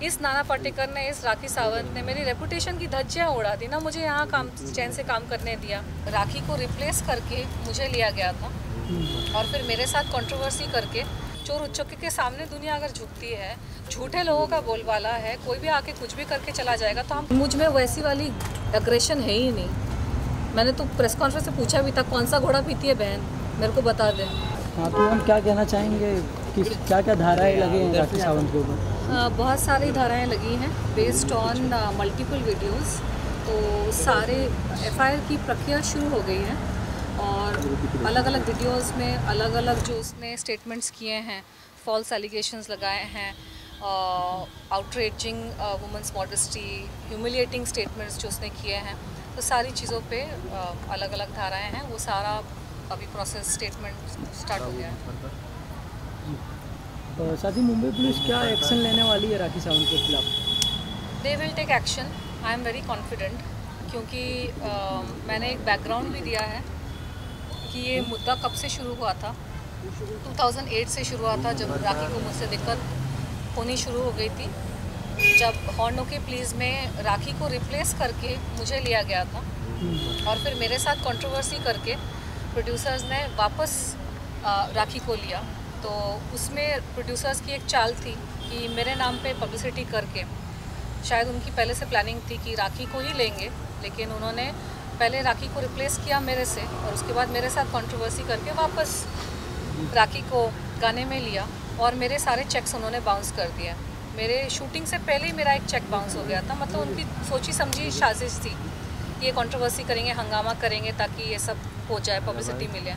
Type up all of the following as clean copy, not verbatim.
इस नाना पाटेकर ने, इस राखी सावंत ने मेरी रेपुटेशन की धज्जियां उड़ा दी ना। मुझे यहाँ काम चैन से काम करने दिया। राखी को रिप्लेस करके मुझे लिया गया था और फिर मेरे साथ कंट्रोवर्सी करके चोर उच्चों के सामने दुनिया अगर झुकती है, झूठे लोगों का बोलबाला है, कोई भी आके कुछ भी करके चला जाएगा, तो हम मुझ में वैसी वाली एग्रेशन है ही नहीं। मैंने तो प्रेस कॉन्फ्रेंस से पूछा भी था कौन सा घोड़ा पीती है बहन, मेरे को बता दें। हाँ, तो हम क्या कहना चाहेंगे कि क्या क्या धाराएं लगे हैं राखी सावंत के ऊपर? बहुत सारी धाराएं लगी हैं बेस्ड ऑन मल्टीपल वीडियोस। तो सारे एफआईआर की प्रक्रिया शुरू हो गई है और अलग अलग वीडियोस में अलग अलग जो उसने स्टेटमेंट्स किए हैं, फॉल्स एलिगेशंस लगाए हैं, outraging women's modesty, humiliating statements जो उसने किए हैं, तो सारी चीज़ों पे अलग अलग धाराएं हैं। वो सारा अभी प्रोसेस स्टेटमेंट स्टार्ट हो गया है। साथ ही मुंबई पुलिस क्या एक्शन लेने वाली है राखी सावंत के खिलाफ? They will take action, I am very confident, क्योंकि मैंने एक बैकग्राउंड भी दिया है कि ये मुद्दा कब से शुरू हुआ था। 2008 से शुरू हुआ था, जब राखी को मुझसे दिक्कत होनी शुरू हो गई थी, जब हॉर्न ओके प्लीज़ में राखी को रिप्लेस करके मुझे लिया गया था और फिर मेरे साथ कंट्रोवर्सी करके प्रोड्यूसर्स ने वापस राखी को लिया। तो उसमें प्रोड्यूसर्स की एक चाल थी कि मेरे नाम पे पब्लिसिटी करके, शायद उनकी पहले से प्लानिंग थी कि राखी को ही लेंगे, लेकिन उन्होंने पहले राखी को रिप्लेस किया मेरे से और उसके बाद मेरे साथ कंट्रोवर्सी करके वापस राखी को गाने में लिया और मेरे सारे चेक्स उन्होंने बाउंस कर दिए। मेरे शूटिंग से पहले ही मेरा एक चेक बाउंस हो गया था। मतलब उनकी सोची समझी साजिश थी, ये कंट्रोवर्सी करेंगे, हंगामा करेंगे ताकि ये सब हो जाए, पब्लिसिटी मिले।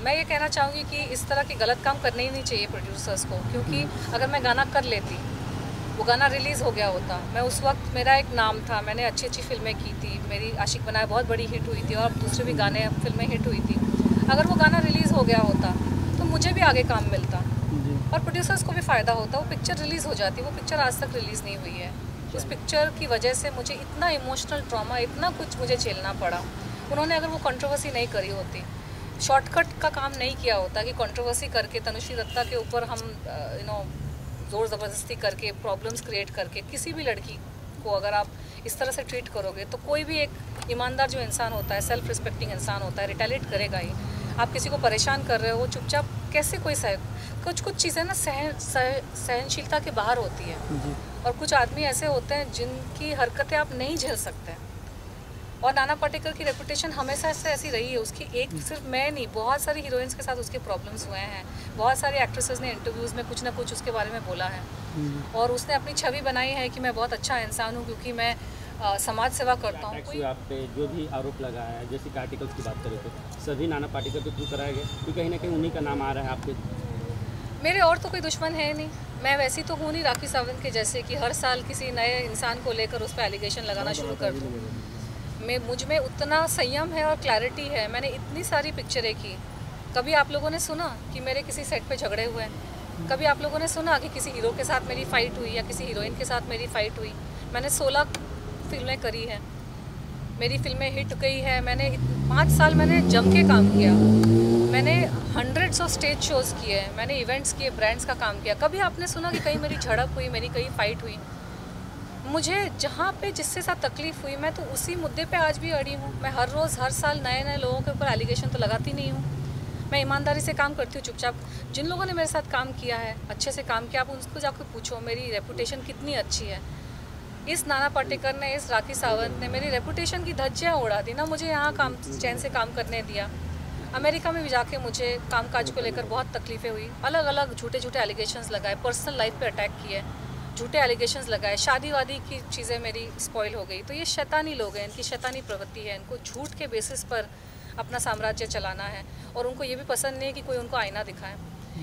मैं ये कहना चाहूँगी कि इस तरह के गलत काम करने ही नहीं चाहिए प्रोड्यूसर्स को, क्योंकि अगर मैं गाना कर लेती, वो गाना रिलीज़ हो गया होता, मैं उस वक्त मेरा एक नाम था, मैंने अच्छी अच्छी फिल्में की थी, मेरी आशिक बनाया बहुत बड़ी हिट हुई थी और दूसरे भी गाने फिल्में हिट हुई थी। अगर वो गाना रिलीज़ हो गया होता तो मुझे भी आगे काम मिलता और प्रोड्यूसर्स को भी फ़ायदा होता। वो पिक्चर रिलीज़ हो जाती, वो पिक्चर आज तक रिलीज़ नहीं हुई है। उस पिक्चर की वजह से मुझे इतना इमोशनल ट्रॉमा, इतना कुछ मुझे झेलना पड़ा। उन्होंने अगर वो कंट्रोवर्सी नहीं करी होती, शॉर्टकट का काम नहीं किया होता कि कंट्रोवर्सी करके तनुश्री दत्ता के ऊपर हम ज़ोर ज़बरदस्ती करके, प्रॉब्लम्स क्रिएट करके किसी भी लड़की को अगर आप इस तरह से ट्रीट करोगे, तो कोई भी एक ईमानदार जो इंसान होता है, सेल्फ रिस्पेक्टिंग इंसान होता है, रिटेलिएट करेगा ही। आप किसी को परेशान कर रहे हो, चुपचाप कैसे कोई कुछ चीज़ें ना सहनशीलता के बाहर होती है और कुछ आदमी ऐसे होते हैं जिनकी हरकतें आप नहीं झेल सकते। और नाना पाटेकर की रेपुटेशन हमेशा से ऐसी रही है। उसकी एक सिर्फ मैं नहीं, बहुत सारी हीरोइंस के साथ उसके प्रॉब्लम्स हुए हैं। बहुत सारी एक्ट्रेसेस ने इंटरव्यूज़ में कुछ ना कुछ उसके बारे में बोला है और उसने अपनी छवि बनाई है कि मैं बहुत अच्छा इंसान हूँ क्योंकि मैं समाज सेवा करता हूँ। कोई आप पे जो भी आरोप लगाया है, जैसे कि आर्टिकल्स की बात करें तो सभी नाना पाटेकर के थ्रू कराया गया, क्योंकि कहीं ना कहीं उन्हीं का नाम आ रहा है आपके। मेरे और तो कोई दुश्मन है नहीं। मैं वैसी तो हूँ नहीं राखी सावंत के जैसे कि हर साल किसी नए इंसान को लेकर उस पर एलिगेशन लगाना शुरू कर दूँ। मुझ में उतना संयम है और क्लैरिटी है। मैंने इतनी सारी पिक्चरें की। कभी आप लोगों ने सुना कि मेरे किसी सेट पे झगड़े हुए हैं? कभी आप लोगों ने सुना कि किसी हीरो के साथ मेरी फ़ाइट हुई या किसी हीरोइन के साथ मेरी फ़ाइट हुई? मैंने 16 फिल्में करी हैं, मेरी फिल्में हिट गई है। मैंने 5 साल मैंने जम के काम किया। मैंने हंड्रेड्स ऑफ स्टेज शोज़ किए, मैंने इवेंट्स किए, ब्रांड्स का काम किया। कभी आपने सुना कि कहीं मेरी झड़प हुई, मेरी कहीं फ़ाइट हुई? मुझे जहाँ पे जिससे साथ तकलीफ़ हुई, मैं तो उसी मुद्दे पे आज भी अड़ी हूँ। मैं हर रोज़ हर साल नए नए लोगों के ऊपर एलिगेशन तो लगाती नहीं हूँ। मैं ईमानदारी से काम करती हूँ चुपचाप। जिन लोगों ने मेरे साथ काम किया है, अच्छे से काम किया, आप उनको जाकर पूछो मेरी रेपुटेशन कितनी अच्छी है। इस नाना पाटेकर ने, इस राखी सावंत ने मेरी रेपुटेशन की धज्जियाँ उड़ा दी ना। मुझे यहाँ काम चैन से काम करने दिया। अमेरिका में भी जाके मुझे कामकाज को लेकर बहुत तकलीफ़ें हुई। अलग अलग झूठे झूठे एलिगेशंस लगाए, पर्सनल लाइफ पे अटैक किए, झूठे एलिगेशंस लगाए, शादी वादी की चीज़ें मेरी स्पॉइल हो गई। तो ये शैतानी लोग हैं, इनकी शैतानी प्रवृत्ति है। इनको झूठ के बेसिस पर अपना साम्राज्य चलाना है और उनको ये भी पसंद नहीं है कि कोई उनको आईना दिखाए।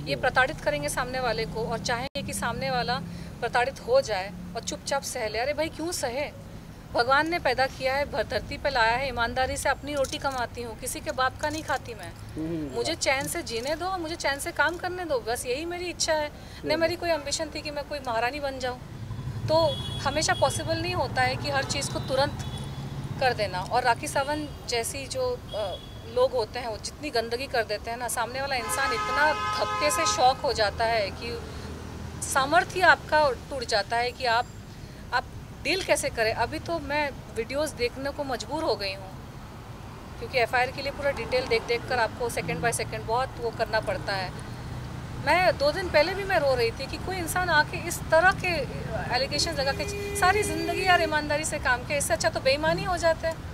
ये प्रताड़ित करेंगे सामने वाले को और चाहेंगे कि सामने वाला प्रताड़ित हो जाए और चुपचाप सह ले। अरे भाई क्यों सहे? भगवान ने पैदा किया है, धरती पे लाया है, ईमानदारी से अपनी रोटी कमाती हूँ, किसी के बाप का नहीं खाती मैं। मुझे चैन से जीने दो, मुझे चैन से काम करने दो, बस यही मेरी इच्छा है। न मेरी कोई एम्बिशन थी कि मैं कोई महारानी बन जाऊँ। तो हमेशा पॉसिबल नहीं होता है कि हर चीज़ को तुरंत कर देना। और राखी सावंत जैसी जो लोग होते हैं, वो जितनी गंदगी कर देते हैं ना, सामने वाला इंसान इतना धक्के से शॉक हो जाता है कि सामर्थ्य आपका टूट जाता है कि आप डील कैसे करें। अभी तो मैं वीडियोस देखने को मजबूर हो गई हूँ, क्योंकि एफआईआर के लिए पूरा डिटेल देख कर आपको सेकंड बाय सेकंड बहुत वो करना पड़ता है। मैं 2 दिन पहले भी मैं रो रही थी कि कोई इंसान आके इस तरह के एलिगेशन लगा के सारी ज़िंदगी यार ईमानदारी से काम किया, इससे अच्छा तो बेईमानी हो जाता है।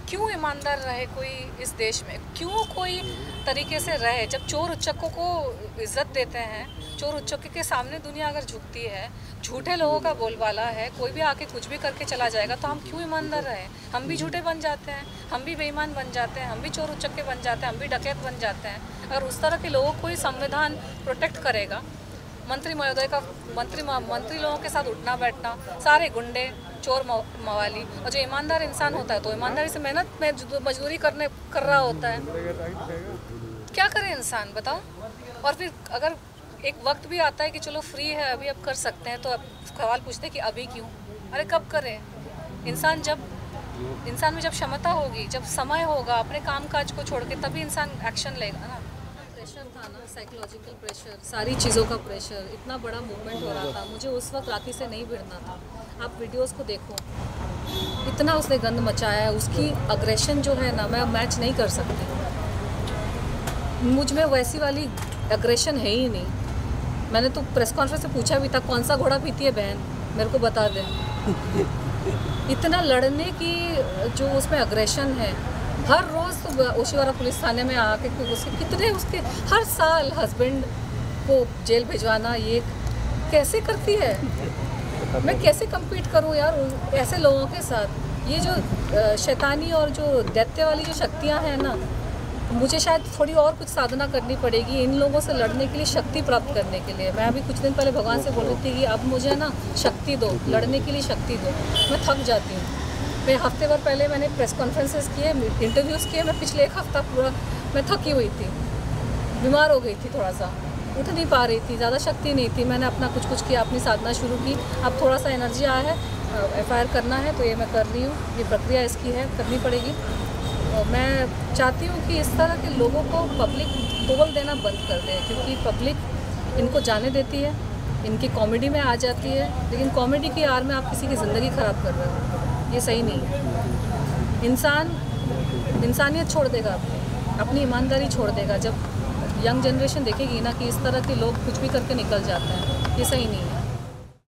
क्यों ईमानदार रहे कोई इस देश में, क्यों कोई तरीके से रहे? जब चोर उच्चकों को इज्जत देते हैं, चोर उच्चकों के सामने दुनिया अगर झुकती है, झूठे लोगों का बोलबाला है, कोई भी आके कुछ भी करके चला जाएगा, तो हम क्यों ईमानदार रहे? हम भी झूठे बन जाते हैं, हम भी बेईमान बन जाते हैं, हम भी चोर उच्चके बन जाते हैं, हम भी डकैत बन जाते हैं। अगर उस तरह के लोगों को ही संविधान प्रोटेक्ट करेगा, मंत्री महोदय का मंत्री लोगों के साथ उठना बैठना, सारे गुंडे चोर मवाली, और जो ईमानदार इंसान होता है तो ईमानदारी से मेहनत में मजदूरी कर रहा होता है, क्या करे इंसान बताओ? और फिर अगर एक वक्त भी आता है कि चलो फ्री है अभी अब कर सकते हैं, तो अब सवाल पूछते हैं कि अभी क्यों? अरे कब करें? इंसान में जब क्षमता होगी, जब समय होगा, अपने काम काज को छोड़ के तभी इंसान एक्शन लेगा ना। प्रेशर था ना, साइकोलॉजिकल प्रेशर, सारी चीज़ों का प्रेशर, इतना बड़ा मूवमेंट हो रहा था, मुझे उस वक्त राखी से नहीं भिड़ना था। आप वीडियोस को देखो, इतना उसने गंद मचाया है, उसकी अग्रेशन जो है ना, मैं मैच नहीं कर सकती। मुझ में वैसी वाली अग्रेशन है ही नहीं। मैंने तो प्रेस कॉन्फ्रेंस में पूछा भी था, कौन सा घोड़ा पीती है बहन, मेरे को बता दें। इतना लड़ने की जो उसमें अग्रेशन है, हर रोज़ तो ओशिवारा पुलिस थाने में आके उसके हर साल हस्बैंड को जेल भिजवाना, ये कैसे करती है? मैं कैसे compete करूं यार ऐसे लोगों के साथ? ये जो शैतानी और जो दैत्य वाली जो शक्तियां हैं ना, मुझे शायद थोड़ी और कुछ साधना करनी पड़ेगी इन लोगों से लड़ने के लिए, शक्ति प्राप्त करने के लिए। मैं अभी कुछ दिन पहले भगवान से बोल रही थी कि अब मुझे ना शक्ति दो, लड़ने के लिए शक्ति दो। मैं थक जाती हूँ। मैं हफ्ते भर पहले मैंने प्रेस कॉन्फ्रेंसेस किए, इंटरव्यूज़ किए, मैं पिछले 1 हफ्ता पूरा मैं थकी हुई थी, बीमार हो गई थी, थोड़ा सा उठ नहीं पा रही थी, ज़्यादा शक्ति नहीं थी। मैंने अपना कुछ किया, अपनी साधना शुरू की। अब थोड़ा सा एनर्जी आया है, एफआईआर करना है तो ये मैं कर रही हूँ, ये प्रक्रिया इसकी है, करनी पड़ेगी। मैं चाहती हूँ कि इस तरह के लोगों को पब्लिक तोल देना बंद कर दे, क्योंकि पब्लिक इनको जाने देती है, इनकी कॉमेडी में आ जाती है, लेकिन कॉमेडी की आड़ में आप किसी की ज़िंदगी ख़राब कर रहे हो, ये सही नहीं है। इंसानियत छोड़ देगा, अपनी ईमानदारी छोड़ देगा जब यंग जनरेशन देखेगी ना कि इस तरह के लोग कुछ भी करके निकल जाते हैं, ये सही नहीं है।